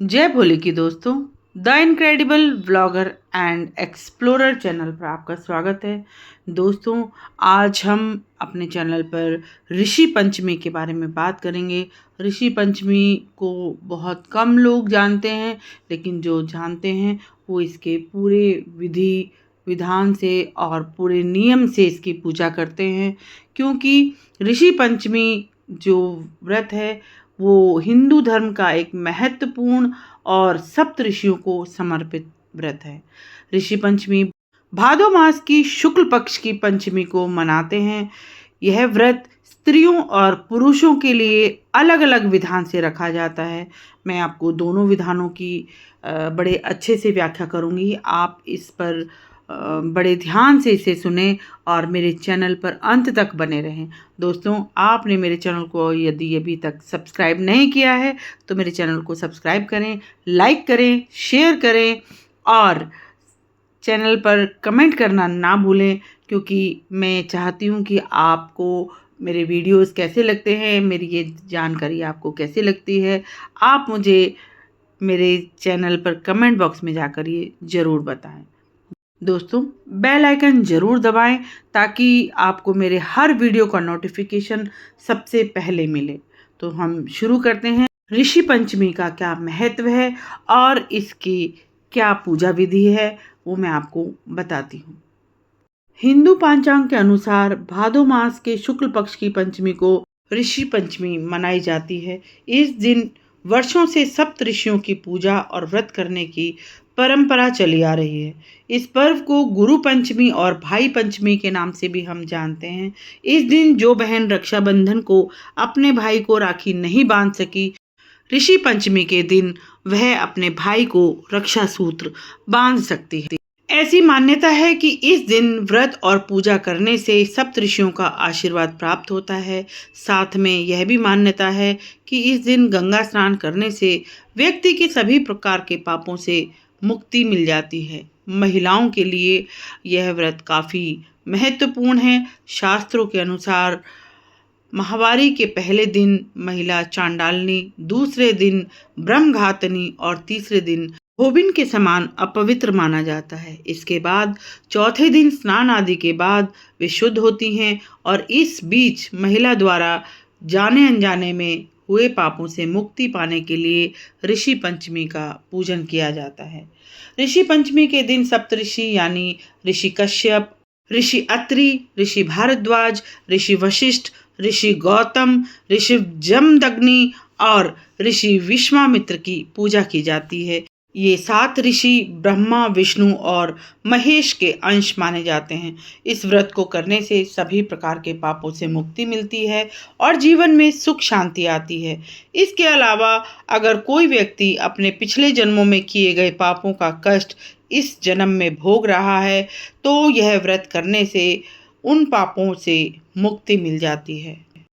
जय भोले की दोस्तों, the incredible vlogger and explorer channel पर आपका स्वागत है। दोस्तों, आज हम अपने चैनल पर ऋषि पंचमी के बारे में बात करेंगे। ऋषि पंचमी को बहुत कम लोग जानते हैं, लेकिन जो जानते हैं वो इसके पूरे विधि विधान से और पूरे नियम से इसकी पूजा करते हैं, क्योंकि ऋषि पंचमी जो व्रत है वो हिंदू धर्म का एक महत्वपूर्ण और सप्त ऋषियों को समर्पित व्रत है। ऋषि पंचमी भादो मास की शुक्ल पक्ष की पंचमी को मनाते हैं। यह व्रत स्त्रियों और पुरुषों के लिए अलग अलग विधान से रखा जाता है। मैं आपको दोनों विधानों की बड़े अच्छे से व्याख्या करूंगी। आप इस पर बड़े ध्यान से इसे सुने और मेरे चैनल पर अंत तक बने रहें। दोस्तों, आपने मेरे चैनल को यदि अभी तक सब्सक्राइब नहीं किया है तो मेरे चैनल को सब्सक्राइब करें, लाइक करें, शेयर करें और चैनल पर कमेंट करना ना भूलें, क्योंकि मैं चाहती हूँ कि आपको मेरे वीडियोस कैसे लगते हैं, मेरी ये जानकारी आपको कैसे लगती है। आप मुझे मेरे चैनल पर कमेंट बॉक्स में जाकर ये ज़रूर बताएं। दोस्तों, बेल आइकन ज़रूर दबाएं ताकि आपको मेरे हर वीडियो का नोटिफिकेशन सबसे पहले मिले। तो हम शुरू करते हैं। ऋषि पंचमी का क्या महत्व है और इसकी क्या पूजा विधि है, वो मैं आपको बताती हूँ। हिंदू पंचांग के अनुसार भादो मास के शुक्ल पक्ष की पंचमी को ऋषि पंचमी मनाई जाती है। इस दिन वर्षों से सप्त ऋषियों की पूजा और व्रत करने की परंपरा चली आ रही है। इस पर्व को गुरु पंचमी और भाई पंचमी के नाम से भी हम जानते हैं। इस दिन जो बहन रक्षाबंधन को अपने भाई को राखी नहीं बांध सकी, ऋषि पंचमी के दिन वह अपने भाई को रक्षा सूत्र बांध सकती है। ऐसी मान्यता है कि इस दिन व्रत और पूजा करने से सप्त ऋषियों का आशीर्वाद प्राप्त होता है। साथ में यह भी मान्यता है कि इस दिन गंगा स्नान करने से व्यक्ति के सभी प्रकार के पापों से मुक्ति मिल जाती है। महिलाओं के लिए यह व्रत काफ़ी महत्वपूर्ण है। शास्त्रों के अनुसार माहवारी के पहले दिन महिला चांडालनी, दूसरे दिन ब्रह्मघातनी और तीसरे दिन धोबिन के समान अपवित्र माना जाता है। इसके बाद चौथे दिन स्नान आदि के बाद वे शुद्ध होती हैं और इस बीच महिला द्वारा जाने अनजाने में हुए पापों से मुक्ति पाने के लिए ऋषि पंचमी का पूजन किया जाता है। ऋषि पंचमी के दिन सप्तऋषि यानी ऋषि कश्यप, ऋषि अत्रि, ऋषि भारद्वाज, ऋषि वशिष्ठ, ऋषि गौतम, ऋषि जमदग्नि और ऋषि विश्वामित्र की पूजा की जाती है। ये 7 ऋषि ब्रह्मा, विष्णु और महेश के अंश माने जाते हैं। इस व्रत को करने से सभी प्रकार के पापों से मुक्ति मिलती है और जीवन में सुख शांति आती है। इसके अलावा अगर कोई व्यक्ति अपने पिछले जन्मों में किए गए पापों का कष्ट इस जन्म में भोग रहा है तो यह व्रत करने से उन पापों से मुक्ति मिल जाती है।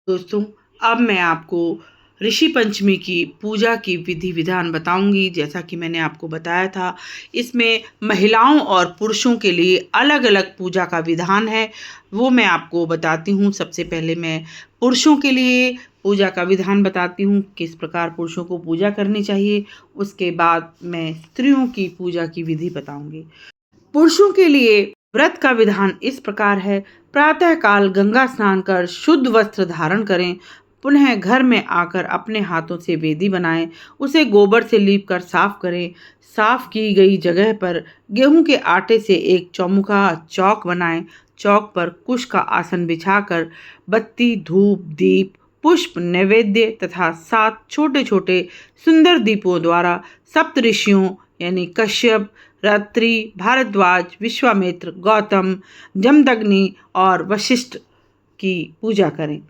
दोस्तों, अब मैं आपको ऋषि पंचमी की पूजा की विधि विधान बताऊंगी। जैसा कि मैंने आपको बताया था, इसमें महिलाओं और पुरुषों के लिए अलग अलग पूजा का विधान है, वो मैं आपको बताती हूँ। सबसे पहले मैं पुरुषों के लिए पूजा का विधान बताती हूँ, किस प्रकार पुरुषों को पूजा करनी चाहिए। उसके बाद मैं स्त्रियों की पूजा की विधि बताऊंगी। पुरुषों के लिए व्रत का विधान इस प्रकार है। प्रातःकाल गंगा स्नान कर शुद्ध वस्त्र धारण करें। पुनः घर में आकर अपने हाथों से वेदी बनाएं, उसे गोबर से लीप कर साफ करें। साफ की गई जगह पर गेहूं के आटे से एक चौमुखा चौक बनाएं। चौक पर कुश का आसन बिछाकर बत्ती, धूप, दीप, पुष्प, नैवेद्य तथा 7 छोटे छोटे सुंदर दीपों द्वारा सप्त ऋषियों यानी कश्यप, अत्रि, भारद्वाज, विश्वामित्र, गौतम, जमदग्नि और वशिष्ठ की पूजा करें।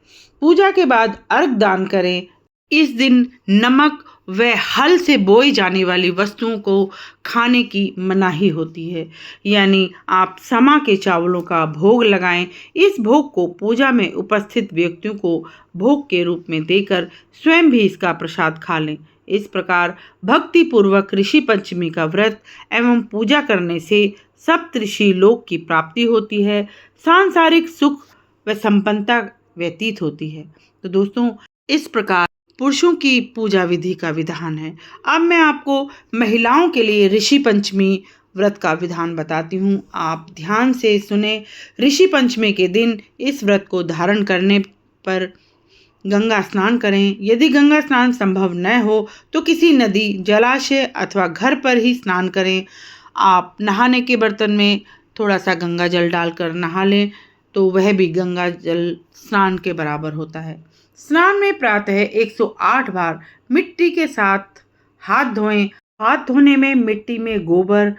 पूजा के बाद अर्घ दान करें। इस दिन नमक व हल से बोई जाने वाली वस्तुओं को खाने की मनाही होती है, यानी आप समा के चावलों का भोग लगाएं। इस भोग को पूजा में उपस्थित व्यक्तियों को भोग के रूप में देकर स्वयं भी इसका प्रसाद खा लें। इस प्रकार भक्ति पूर्वक ऋषि पंचमी का व्रत एवं पूजा करने से सप्तऋषि लोक की प्राप्ति होती है, सांसारिक सुख व संपन्नता व्यतीत होती है। तो दोस्तों, इस प्रकार पुरुषों की पूजा विधि का विधान है। अब मैं आपको महिलाओं के लिए ऋषि पंचमी व्रत का विधान बताती हूँ। आप ध्यान से सुने। ऋषि पंचमी के दिन इस व्रत को धारण करने पर गंगा स्नान करें। यदि गंगा स्नान संभव न हो तो किसी नदी, जलाशय अथवा घर पर ही स्नान करें। आप नहाने के बर्तन में थोड़ा सा गंगा जल डालकर नहा लें तो वह भी गंगा जल स्नान के बराबर होता है। स्नान में प्रातः 108 बार मिट्टी के साथ हाथ धोएं। हाथ धोने में मिट्टी में गोबर,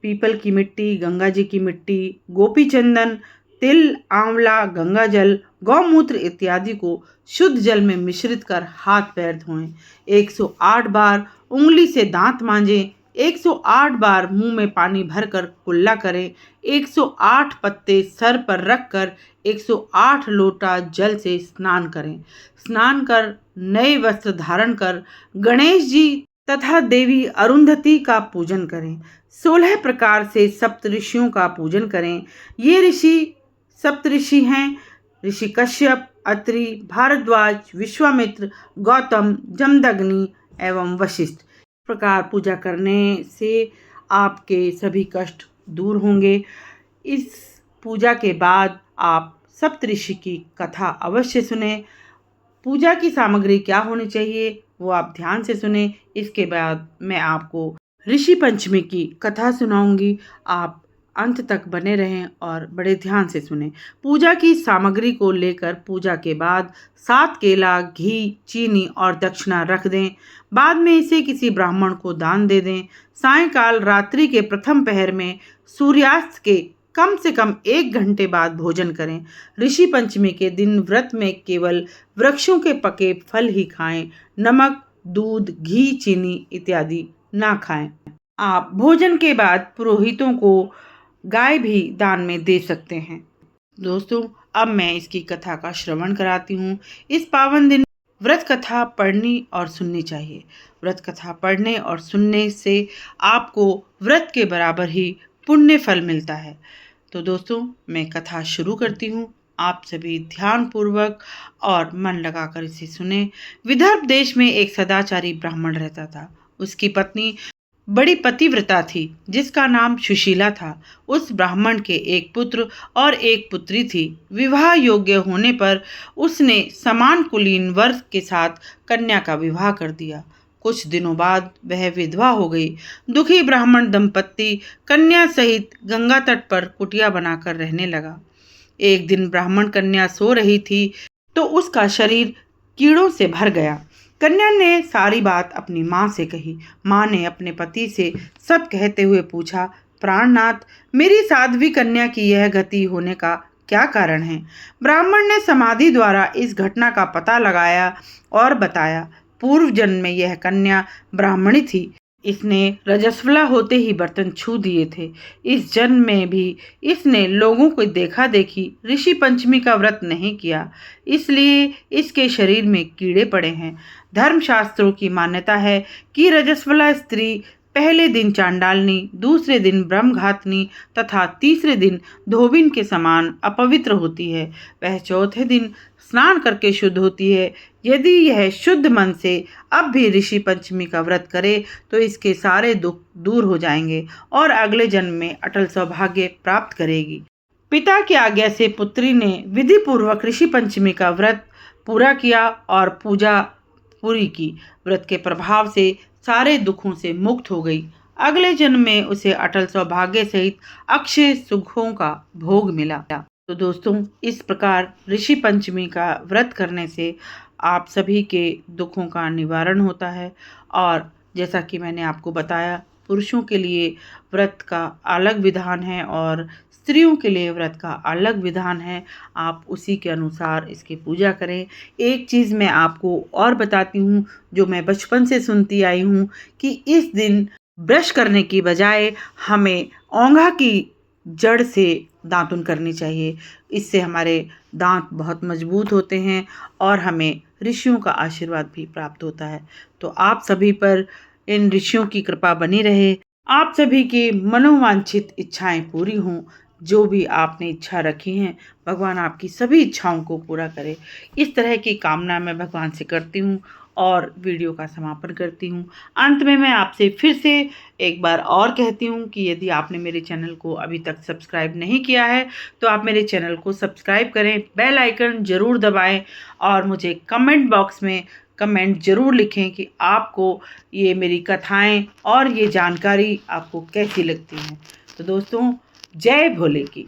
पीपल की मिट्टी, गंगा जी की मिट्टी, गोपी चंदन, तिल, आंवला, गंगा जल, गौमूत्र इत्यादि को शुद्ध जल में मिश्रित कर हाथ पैर धोएं। 108 बार उंगली से दांत मांजें। 108 बार मुंह में पानी भरकर कुल्ला करें। 108 पत्ते सर पर रखकर 108 लोटा जल से स्नान करें। स्नान कर नए वस्त्र धारण कर गणेश जी तथा देवी अरुंधति का पूजन करें। 16 प्रकार से सप्तऋषियों का पूजन करें। ये ऋषि सप्तऋषि हैं: ऋषि कश्यप, अत्रि, भारद्वाज, विश्वामित्र, गौतम, जमदग्नि एवं वशिष्ठ। इस प्रकार पूजा करने से आपके सभी कष्ट दूर होंगे। इस पूजा के बाद आप सप्तऋषि की कथा अवश्य सुने। पूजा की सामग्री क्या होनी चाहिए वो आप ध्यान से सुने। इसके बाद मैं आपको ऋषि पंचमी की कथा सुनाऊंगी। आप अंत तक बने रहें और बड़े ध्यान से सुने। पूजा की सामग्री को लेकर पूजा के बाद 7 केला, घी, चीनी और दक्षिणा रख दें। बाद में इसे किसी ब्राह्मण को दान दे दें। सायंकाल रात्रि के प्रथम पहर में सूर्यास्त के कम से कम 1 घंटे बाद भोजन करें। ऋषि पंचमी के दिन व्रत में केवल वृक्षों के पके फल ही खाएं। नमक, दूध, घी, चीनी इत्यादि ना खाएं। आप भोजन के बाद पुरोहितों को गाय भी दान में दे सकते हैं। दोस्तों, अब मैं इसकी कथा का श्रवण कराती हूँ। इस पावन दिन व्रत कथा पढ़नी और सुननी चाहिए। व्रत कथा पढ़ने और सुनने से आपको व्रत के बराबर ही पुण्य फल मिलता है। तो दोस्तों, मैं कथा शुरू करती हूँ। आप सभी ध्यान पूर्वक और मन लगाकर इसे सुने। विदर्भ देश में एक सदाचारी ब्राह्मण रहता था। उसकी पत्नी बड़ी पतिव्रता थी जिसका नाम सुशीला था। उस ब्राह्मण के एक पुत्र और एक पुत्री थी। विवाह योग्य होने पर उसने समान कुलीन वर के साथ कन्या का विवाह कर दिया। कुछ दिनों बाद वह विधवा हो गई। दुखी ब्राह्मण दंपत्ति कन्या सहित गंगा तट पर कुटिया बनाकर रहने लगा। एक दिन ब्राह्मण कन्या सो रही थी तो उसका शरीर कीड़ों से भर गया। कन्या ने सारी बात अपनी माँ से कही। माँ ने अपने पति से सब कहते हुए पूछा, प्राणनाथ, मेरी साध्वी कन्या की यह गति होने का क्या कारण है? ब्राह्मण ने समाधि द्वारा इस घटना का पता लगाया और बताया, पूर्व जन्म में यह कन्या ब्राह्मणी थी। इसने रजस्वला होते ही बर्तन छू दिए थे। इस जन्म में भी इसने लोगों को देखा देखी ऋषि पंचमी का व्रत नहीं किया, इसलिए इसके शरीर में कीड़े पड़े हैं। धर्मशास्त्रों की मान्यता है कि रजस्वला स्त्री पहले दिन चांडालनी, दूसरे दिन ब्रह्मघातनी तथा तीसरे दिन धोबिन के समान अपवित्र होती है। वह चौथे दिन स्नान करके शुद्ध होती है। यदि यह शुद्ध मन से अब भी ऋषि पंचमी का व्रत करे तो इसके सारे दुख दूर हो जाएंगे और अगले जन्म में अटल सौभाग्य प्राप्त करेगी। पिता की आज्ञा से पुत्री ने विधि पूर्वक ऋषि पंचमी का व्रत पूरा किया और पूजा पूरी की। व्रत के प्रभाव से सारे दुखों से मुक्त हो गई। अगले जन्म में उसे अटल सौभाग्य सहित अक्षय सुखों का भोग मिला। तो दोस्तों, इस प्रकार ऋषि पंचमी का व्रत करने से आप सभी के दुखों का निवारण होता है। और जैसा कि मैंने आपको बताया, पुरुषों के लिए व्रत का अलग विधान है और स्त्रियों के लिए व्रत का अलग विधान है। आप उसी के अनुसार इसकी पूजा करें। एक चीज़ मैं आपको और बताती हूँ जो मैं बचपन से सुनती आई हूँ कि इस दिन ब्रश करने की बजाय हमें औंघा की जड़ से दातुन करनी चाहिए। इससे हमारे दांत बहुत मजबूत होते हैं और हमें ऋषियों का आशीर्वाद भी प्राप्त होता है। तो आप सभी पर इन ऋषियों की कृपा बनी रहे। आप सभी की मनोवांछित इच्छाएं पूरी हों। जो भी आपने इच्छा रखी हैं, भगवान आपकी सभी इच्छाओं को पूरा करे। इस तरह की कामना मैं भगवान से करती हूँ और वीडियो का समापन करती हूँ। अंत में मैं आपसे फिर से एक बार और कहती हूँ कि यदि आपने मेरे चैनल को अभी तक सब्सक्राइब नहीं किया है तो आप मेरे चैनल को सब्सक्राइब करें, बेल आइकन ज़रूर दबाएं और मुझे कमेंट बॉक्स में कमेंट ज़रूर लिखें कि आपको ये मेरी कथाएं और ये जानकारी आपको कैसी लगती हैं। तो दोस्तों, जय भोले की।